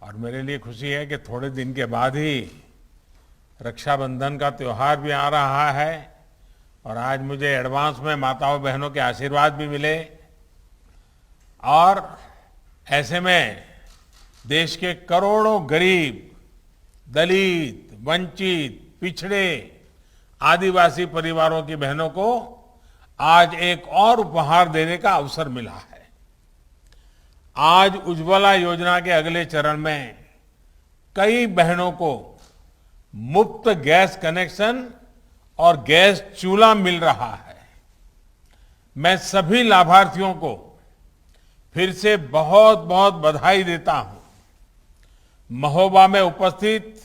और मेरे लिए खुशी है कि थोड़े दिन के बाद ही रक्षाबंधन का त्योहार भी आ रहा है और आज मुझे एडवांस में माताओं बहनों के आशीर्वाद भी मिले। और ऐसे में देश के करोड़ों गरीब, दलित, वंचित, पिछड़े, आदिवासी परिवारों की बहनों को आज एक और उपहार देने का अवसर मिला है। आज उज्ज्वला योजना के अगले चरण में कई बहनों को मुफ्त गैस कनेक्शन और गैस चूल्हा मिल रहा है। मैं सभी लाभार्थियों को फिर से बहुत बहुत बधाई देता हूं। महोबा में उपस्थित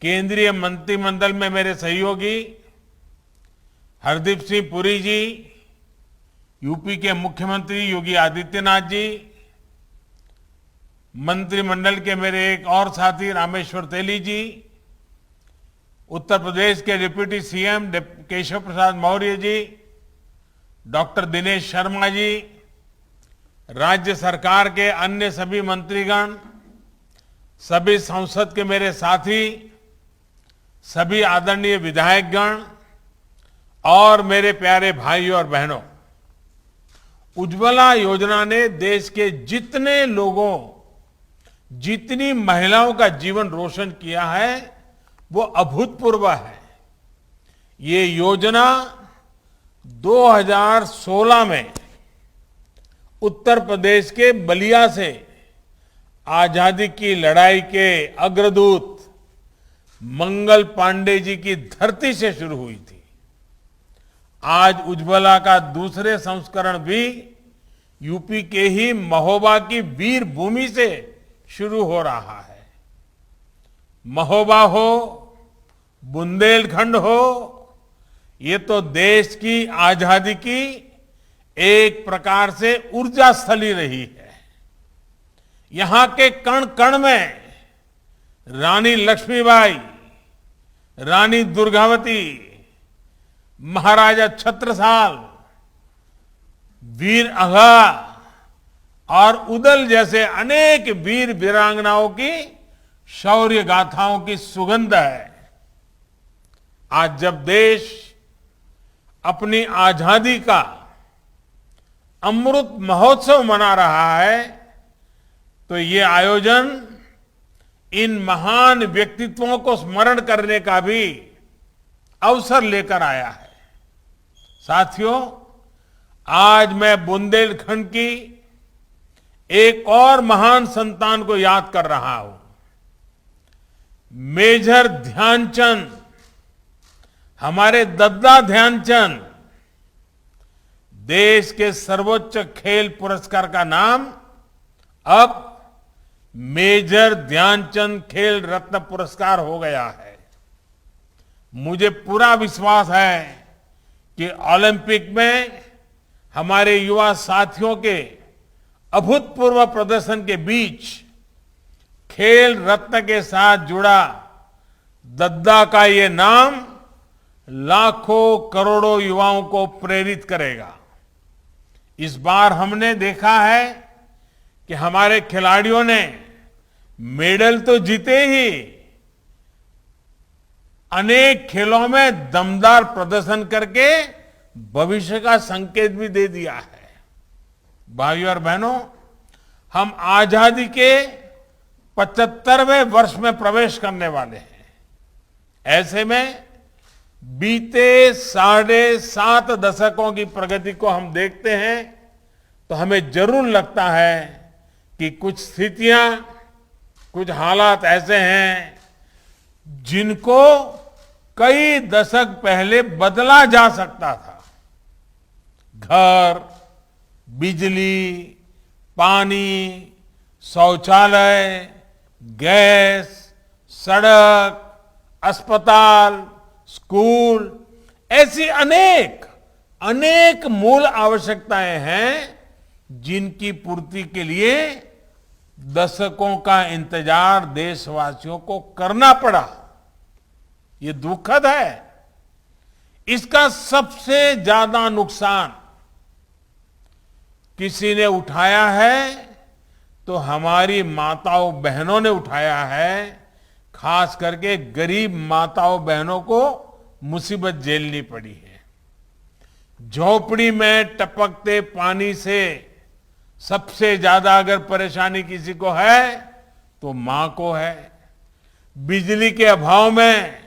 केंद्रीय मंत्रिमंडल में मेरे सहयोगी हरदीप सिंह पुरी जी, यूपी के मुख्यमंत्री योगी आदित्यनाथ जी, मंत्रिमंडल के मेरे एक और साथी रामेश्वर तेली जी, उत्तर प्रदेश के deputy CM Keshav Prasad Maurya ji, doctor Dinesh Sharma ji, राज्य सरकार के अन्य सभी मंत्रीगण, सभी संसद के मेरे साथी, सभी आदरणीय विधायकगण और मेरे प्यारे भाइयों और बहनों, उज्ज्वला योजना ने देश के जितने लोगों, जितनी महिलाओं का जीवन रोशन किया है वो अभूतपूर्व है। ये योजना 2016 में उत्तर प्रदेश के बलिया से आजादी की लड़ाई के अग्रदूत मंगल पांडे जी की धरती से शुरू हुई थी। आज उज्ज्वला का दूसरे संस्करण भी यूपी के ही महोबा की वीर भूमि से शुरू हो रहा है। महोबा हो, बुंदेलखंड हो, ये तो देश की आजादी की एक प्रकार से ऊर्जा स्थली रही है। यहां के कण कण में रानी लक्ष्मीबाई, रानी दुर्गावती, महाराजा छत्रसाल, वीर अघा और उदल जैसे अनेक वीर वीरांगनाओं की शौर्य गाथाओं की सुगंध है। आज जब देश अपनी आजादी का अमृत महोत्सव मना रहा है तो ये आयोजन इन महान व्यक्तित्वों को स्मरण करने का भी अवसर लेकर आया है। साथियों, आज मैं बुंदेलखंड की एक और महान संतान को याद कर रहा हूं। मेजर ध्यानचंद, हमारे दद्दा ध्यानचंद। देश के सर्वोच्च खेल पुरस्कार का नाम अब मेजर ध्यानचंद खेल रत्न पुरस्कार हो गया है। मुझे पूरा विश्वास है कि ओलंपिक में हमारे युवा साथियों के अभूतपूर्व प्रदर्शन के बीच खेल रत्न के साथ जुड़ा दद्दा का ये नाम लाखों करोड़ों युवाओं को प्रेरित करेगा। इस बार हमने देखा है कि हमारे खिलाड़ियों ने मेडल तो जीते ही अनेक खेलों में दमदार प्रदर्शन करके भविष्य का संकेत भी दे दिया है। भाइयों और बहनों, हम आजादी के 75वें वर्ष में प्रवेश करने वाले हैं। ऐसे में बीते 7.5 दशकों की प्रगति को हम देखते हैं तो हमें जरूर लगता है कि कुछ स्थितियां, कुछ हालात ऐसे हैं जिनको कई दशक पहले बदला जा सकता था। घर, बिजली, पानी, शौचालय, गैस, सड़क, अस्पताल, स्कूल, ऐसी अनेक अनेक मूल आवश्यकताएं हैं जिनकी पूर्ति के लिए दशकों का इंतजार देशवासियों को करना पड़ा। ये दुखद है। इसका सबसे ज्यादा नुकसान किसी ने उठाया है तो हमारी माताओं बहनों ने उठाया है। खास करके गरीब माताओं बहनों को मुसीबत झेलनी पड़ी है। झोपड़ी में टपकते पानी से सबसे ज्यादा अगर परेशानी किसी को है तो मां को है। बिजली के अभाव में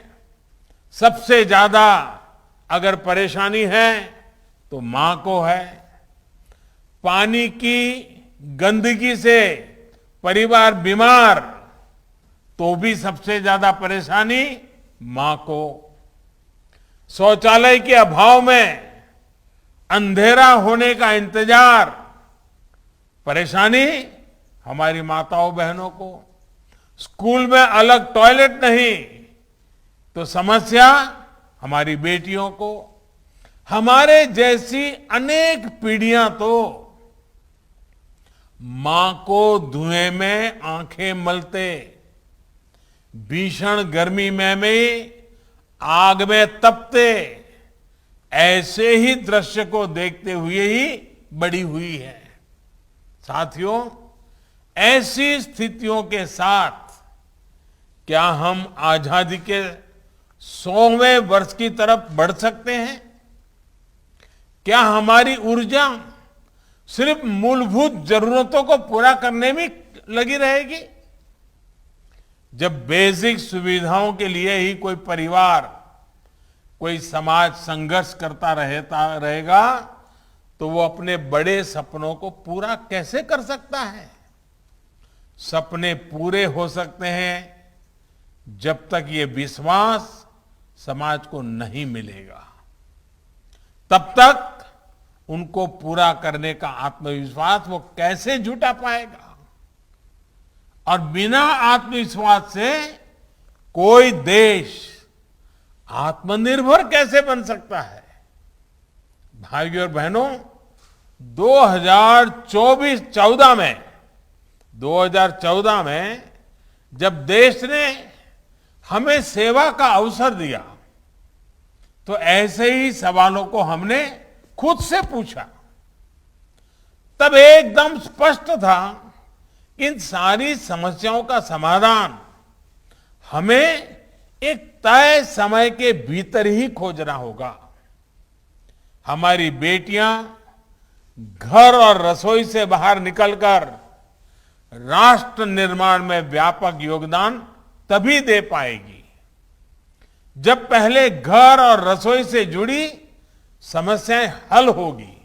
सबसे ज्यादा अगर परेशानी है तो मां को है। पानी की गंदगी से परिवार बीमार तो भी सबसे ज्यादा परेशानी मां को। शौचालय के अभाव में अंधेरा होने का इंतजार, परेशानी हमारी माताओं बहनों को। स्कूल में अलग टॉयलेट नहीं तो समस्या हमारी बेटियों को। हमारे जैसी अनेक पीढ़ियां तो मां को धुएं में आंखें मलते, भीषण गर्मी में भी आग में तपते, ऐसे ही दृश्य को देखते हुए ही बड़ी हुई है। साथियों, ऐसी स्थितियों के साथ क्या हम आजादी के 100वें वर्ष की तरफ बढ़ सकते हैं? क्या हमारी ऊर्जा सिर्फ मूलभूत जरूरतों को पूरा करने में लगी रहेगी? जब बेसिक सुविधाओं के लिए ही कोई परिवार, कोई समाज संघर्ष करता रहेगा तो वो अपने बड़े सपनों को पूरा कैसे कर सकता है? सपने पूरे हो सकते हैं जब तक ये विश्वास समाज को नहीं मिलेगा। तब तक उनको पूरा करने का आत्मविश्वास वो कैसे जुटा पाएगा? और बिना आत्मविश्वास से कोई देश आत्मनिर्भर कैसे बन सकता है? भाइयों और बहनों, 2014 में जब देश ने हमें सेवा का अवसर दिया तो ऐसे ही सवालों को हमने खुद से पूछा। तब एकदम स्पष्ट था इन सारी समस्याओं का समाधान हमें एक तय समय के भीतर ही खोजना होगा। हमारी बेटियां घर और रसोई से बाहर निकलकर राष्ट्र निर्माण में व्यापक योगदान तभी दे पाएगी जब पहले घर और रसोई से जुड़ी समस्याएं हल होगी।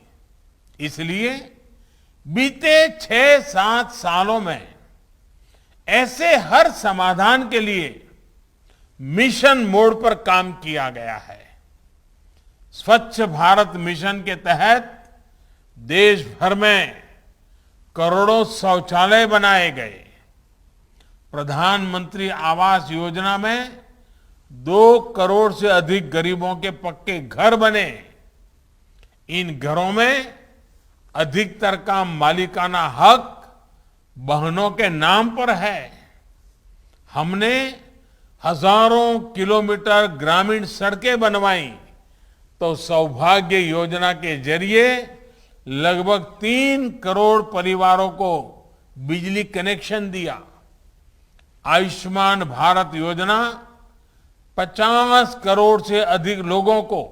इसलिए बीते 6-7 सालों में ऐसे हर समाधान के लिए मिशन मोड पर काम किया गया है। स्वच्छ भारत मिशन के तहत देश भर में करोड़ों शौचालय बनाए गए। प्रधानमंत्री आवास योजना में 2 करोड़ से अधिक गरीबों के पक्के घर बने। इन घरों में अधिकतर का मालिकाना हक बहनों के नाम पर है। हमने हजारों किलोमीटर ग्रामीण सड़कें बनवाई तो सौभाग्य योजना के जरिए लगभग 3 करोड़ परिवारों को बिजली कनेक्शन दिया। आयुष्मान भारत योजना 50 करोड़ से अधिक लोगों को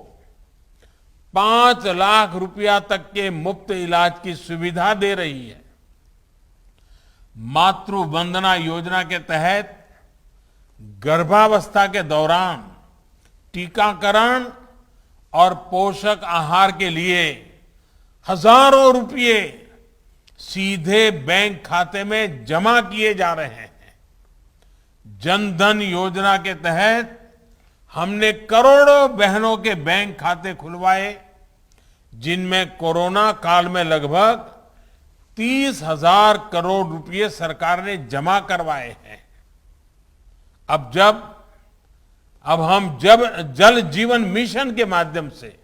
5 लाख रुपया तक के मुफ्त इलाज की सुविधा दे रही है। मातृ वंदना योजना के तहत गर्भावस्था के दौरान टीकाकरण और पोषक आहार के लिए हजारों रुपये सीधे बैंक खाते में जमा किए जा रहे हैं। जन धन योजना के तहत हमने करोड़ों बहनों के बैंक खाते खुलवाए, जिनमें कोरोना काल में लगभग 30,000 करोड़ रुपए सरकार ने जमा करवाए हैं। अब हम जल जीवन मिशन के माध्यम से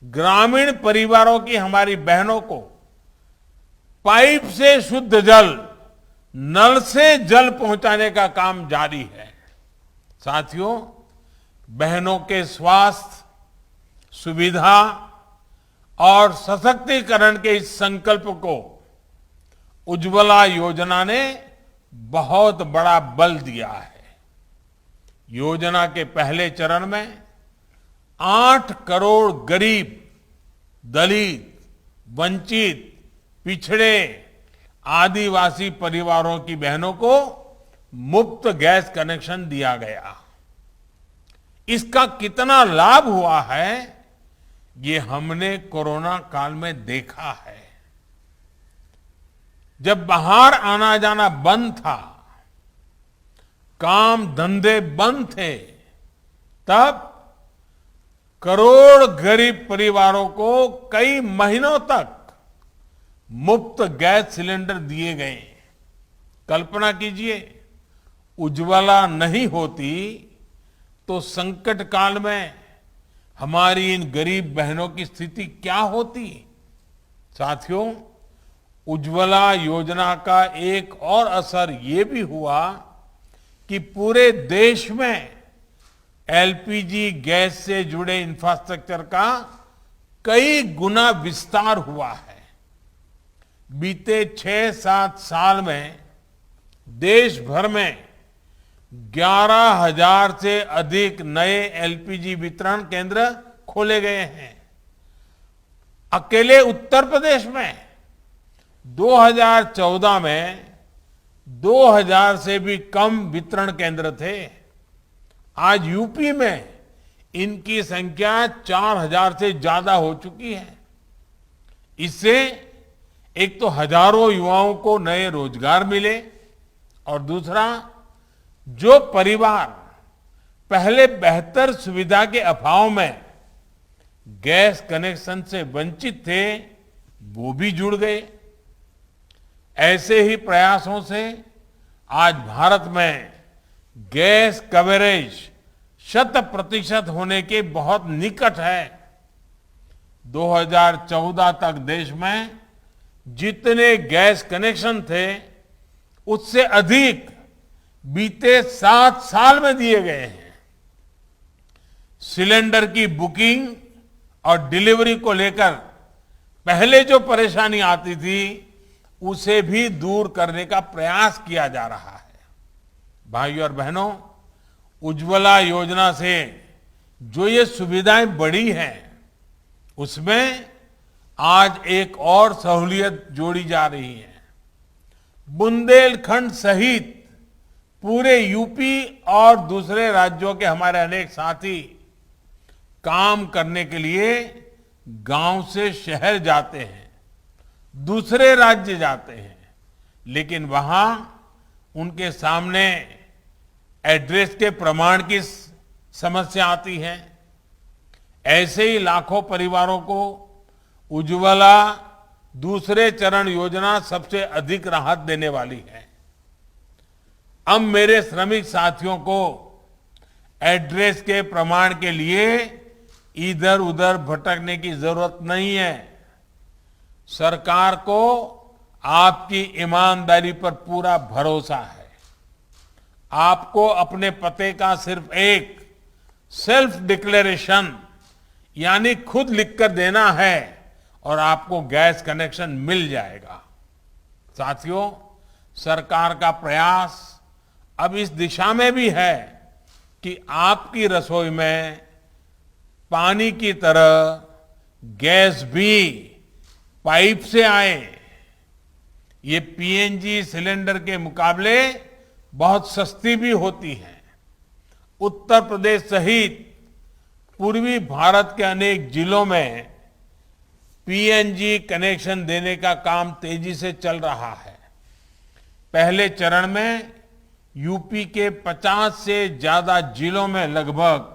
ग्रामीण परिवारों की हमारी बहनों को पाइप से शुद्ध जल, नल से जल पहुंचाने का काम जारी है। साथियों, बहनों के स्वास्थ्य, सुविधा और सशक्तिकरण के इस संकल्प को उज्ज्वला योजना ने बहुत बड़ा बल दिया है। योजना के पहले चरण में 8 करोड़ गरीब, दलित, वंचित, पिछड़े, आदिवासी परिवारों की बहनों को मुफ्त गैस कनेक्शन दिया गया। इसका कितना लाभ हुआ है, ये हमने कोरोना काल में देखा है। जब बाहर आना जाना बंद था, काम धंधे बंद थे, तब करोड़ गरीब परिवारों को कई महीनों तक मुफ्त गैस सिलेंडर दिए गए। कल्पना कीजिए, उज्ज्वला नहीं होती तो संकट काल में हमारी इन गरीब बहनों की स्थिति क्या होती। साथियों, उज्ज्वला योजना का एक और असर ये भी हुआ कि पूरे देश में एलपीजी गैस से जुड़े इंफ्रास्ट्रक्चर का कई गुना विस्तार हुआ है। बीते 6-7 साल में देश भर में 11,000 से अधिक नए एलपीजी वितरण केंद्र खोले गए हैं। अकेले उत्तर प्रदेश में 2014 में 2,000 से भी कम वितरण केंद्र थे। आज यूपी में इनकी संख्या 4,000 से ज्यादा हो चुकी है। इससे एक तो हजारों युवाओं को नए रोजगार मिले और दूसरा, जो परिवार पहले बेहतर सुविधा के अभाव में गैस कनेक्शन से वंचित थे, वो भी जुड़ गए। ऐसे ही प्रयासों से आज भारत में गैस कवरेज 100% होने के बहुत निकट है। 2014 तक देश में जितने गैस कनेक्शन थे, उससे अधिक बीते 7 साल में दिए गए हैं। सिलेंडर की बुकिंग और डिलीवरी को लेकर पहले जो परेशानी आती थी, उसे भी दूर करने का प्रयास किया जा रहा है। भाइयों और बहनों, उज्ज्वला योजना से जो ये सुविधाएं बढ़ी हैं, उसमें आज एक और सहूलियत जोड़ी जा रही है। बुंदेलखंड सहित पूरे यूपी और दूसरे राज्यों के हमारे अनेक साथी काम करने के लिए गांव से शहर जाते हैं, दूसरे राज्य जाते हैं, लेकिन वहां उनके सामने एड्रेस के प्रमाण की समस्या आती है। ऐसे ही लाखों परिवारों को उज्ज्वला दूसरे चरण योजना सबसे अधिक राहत देने वाली है। अब मेरे श्रमिक साथियों को एड्रेस के प्रमाण के लिए इधर उधर भटकने की जरूरत नहीं है। सरकार को आपकी ईमानदारी पर पूरा भरोसा है। आपको अपने पते का सिर्फ एक सेल्फ डिक्लेरेशन यानी खुद लिखकर देना है और आपको गैस कनेक्शन मिल जाएगा। साथियों, सरकार का प्रयास अब इस दिशा में भी है कि आपकी रसोई में पानी की तरह गैस भी पाइप से आए। ये पीएनजी सिलेंडर के मुकाबले बहुत सस्ती भी होती है। उत्तर प्रदेश सहित पूर्वी भारत के अनेक जिलों में पीएनजी कनेक्शन देने का काम तेजी से चल रहा है। पहले चरण में यूपी के 50 से ज्यादा जिलों में लगभग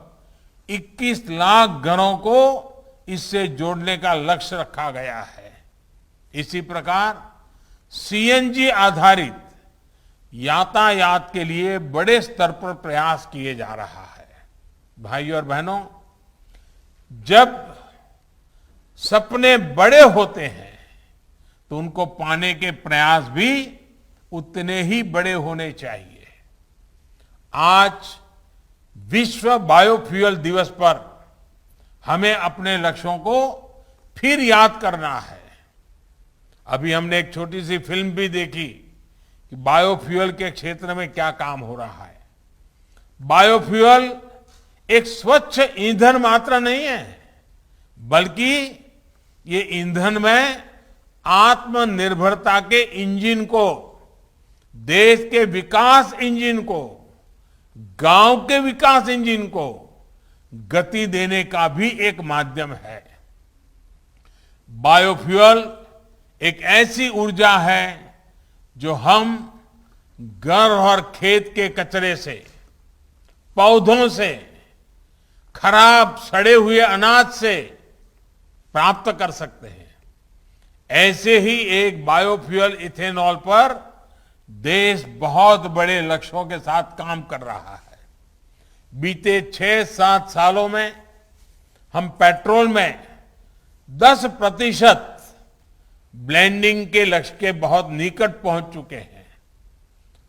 21 लाख घरों को इससे जोड़ने का लक्ष्य रखा गया है। इसी प्रकार सीएनजी आधारित यातायात के लिए बड़े स्तर पर प्रयास किए जा रहा है। भाइयों और बहनों, जब सपने बड़े होते हैं तो उनको पाने के प्रयास भी उतने ही बड़े होने चाहिए। आज विश्व बायोफ्यूल दिवस पर हमें अपने लक्ष्यों को फिर याद करना है। अभी हमने एक छोटी सी फिल्म भी देखी कि बायोफ्यूल के क्षेत्र में क्या काम हो रहा है। बायोफ्यूल एक स्वच्छ ईंधन मात्र नहीं है, बल्कि ये ईंधन में आत्मनिर्भरता के इंजन को, देश के विकास इंजन को, गांव के विकास इंजन को गति देने का भी एक माध्यम है। बायोफ्यूल एक ऐसी ऊर्जा है जो हम घर और खेत के कचरे से, पौधों से, खराब सड़े हुए अनाज से प्राप्त कर सकते हैं। ऐसे ही एक बायोफ्यूल इथेनॉल पर देश बहुत बड़े लक्ष्यों के साथ काम कर रहा है। बीते 6-7 सालों में हम पेट्रोल में 10% ब्लेंडिंग के लक्ष्य के बहुत निकट पहुंच चुके हैं।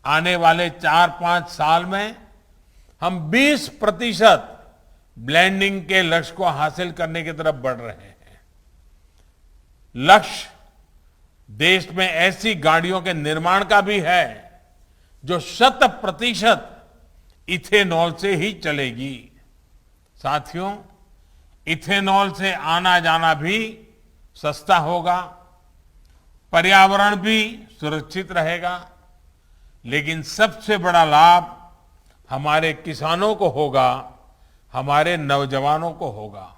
आने वाले 4-5 साल में हम 20% ब्लेंडिंग के लक्ष्य को हासिल करने की तरफ बढ़ रहे हैं। लक्ष्य देश में ऐसी गाड़ियों के निर्माण का भी है जो 100% इथेनॉल से ही चलेगी। साथियों, इथेनॉल से आना जाना भी सस्ता होगा, पर्यावरण भी सुरक्षित रहेगा, लेकिन सबसे बड़ा लाभ हमारे किसानों को होगा, हमारे नौजवानों को होगा।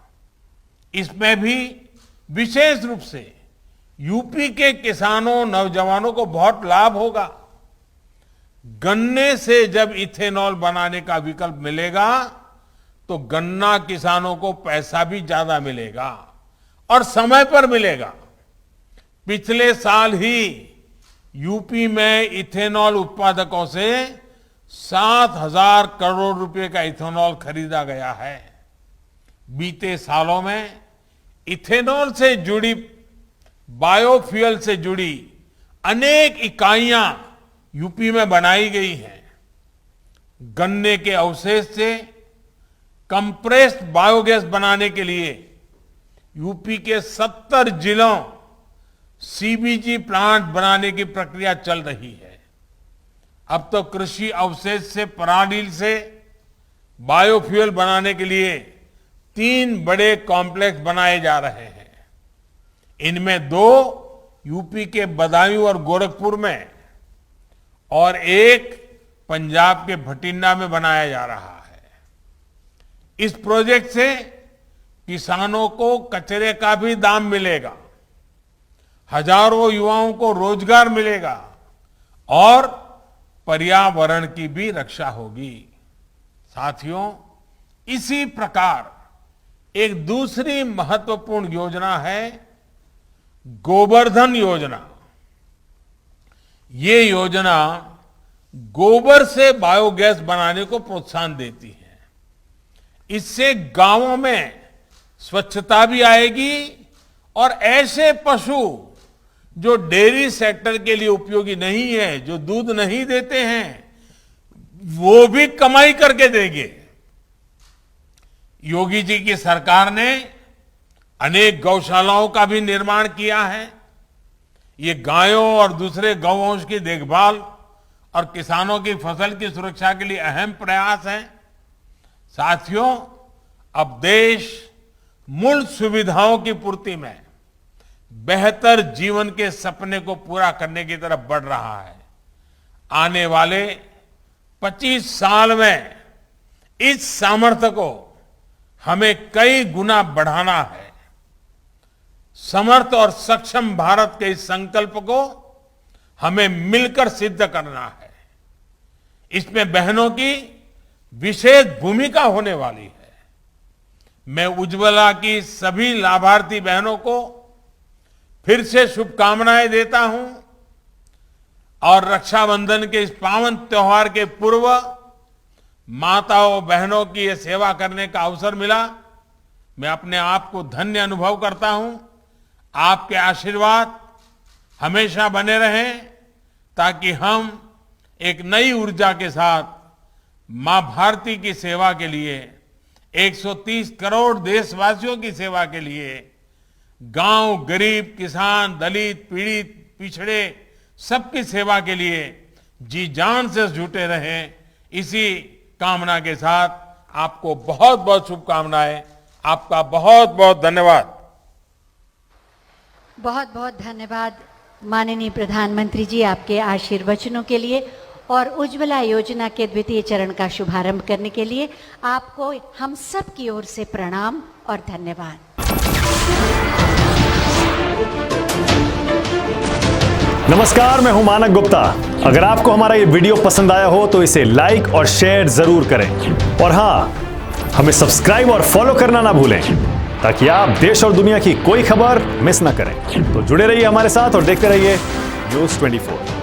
इसमें भी विशेष रूप से यूपी के किसानों, नौजवानों को बहुत लाभ होगा। गन्ने से जब इथेनॉल बनाने का विकल्प मिलेगा तो गन्ना किसानों को पैसा भी ज्यादा मिलेगा और समय पर मिलेगा। पिछले साल ही यूपी में इथेनॉल उत्पादकों से 7,000 करोड़ रुपए का इथेनॉल खरीदा गया है। बीते सालों में इथेनॉल से जुड़ी, बायोफ्यूल से जुड़ी अनेक इकाइयां यूपी में बनाई गई हैं। गन्ने के अवशेष से कंप्रेस्ड बायोगैस बनाने के लिए यूपी के 70 जिलों सीबीजी प्लांट बनाने की प्रक्रिया चल रही है। अब तो कृषि अवशेष से, पराली से बायोफ्यूल बनाने के लिए 3 बड़े कॉम्प्लेक्स बनाए जा रहे हैं। इनमें 2 यूपी के बदायूं और गोरखपुर में और एक पंजाब के भटिंडा में बनाया जा रहा है। इस प्रोजेक्ट से किसानों को कचरे का भी दाम मिलेगा, हजारों युवाओं को रोजगार मिलेगा और पर्यावरण की भी रक्षा होगी। साथियों, इसी प्रकार एक दूसरी महत्वपूर्ण योजना है गोबर्धन योजना। ये योजना गोबर से बायोगैस बनाने को प्रोत्साहन देती है। इससे गांवों में स्वच्छता भी आएगी और ऐसे पशु जो डेयरी सेक्टर के लिए उपयोगी नहीं है, जो दूध नहीं देते हैं, वो भी कमाई करके देंगे। योगी जी की सरकार ने अनेक गौशालाओं का भी निर्माण किया है। ये गायों और दूसरे गौवंश की देखभाल और किसानों की फसल की सुरक्षा के लिए अहम प्रयास है। साथियों, अब देश मूल सुविधाओं की पूर्ति में बेहतर जीवन के सपने को पूरा करने की तरफ बढ़ रहा है। आने वाले 25 साल में इस सामर्थ्य को हमें कई गुना बढ़ाना है। समर्थ और सक्षम भारत के इस संकल्प को हमें मिलकर सिद्ध करना है। इसमें बहनों की विशेष भूमिका होने वाली है। मैं उज्ज्वला की सभी लाभार्थी बहनों को फिर से शुभकामनाएं देता हूं और रक्षाबंधन के इस पावन त्योहार के पूर्व माताओं बहनों की ये सेवा करने का अवसर मिला। मैं अपने आप को धन्य अनुभव करता हूं। आपके आशीर्वाद हमेशा बने रहें ताकि हम एक नई ऊर्जा के साथ मां भारती की सेवा के लिए, 130 करोड़ देशवासियों की सेवा के लिए गांव, गरीब, किसान, दलित, पीड़ित, पिछड़े सबकी सेवा के लिए जी जान से जुटे रहें, इसी कामना के साथ आपको बहुत बहुत शुभकामनाएं। आपका बहुत बहुत धन्यवाद। बहुत बहुत धन्यवाद माननीय प्रधानमंत्री जी आपके आशीर्वचनों के लिए और उज्ज्वला योजना के द्वितीय चरण का शुभारंभ करने के लिए आपको हम सब की ओर से प्रणाम और धन्यवाद। नमस्कार, मैं हूं मानक गुप्ता। अगर आपको हमारा ये वीडियो पसंद आया हो तो इसे लाइक और शेयर जरूर करें और हाँ, हमें सब्सक्राइब और फॉलो करना ना भूलें ताकि आप देश और दुनिया की कोई खबर मिस ना करें। तो जुड़े रहिए हमारे साथ और देखते रहिए न्यूज़ 24।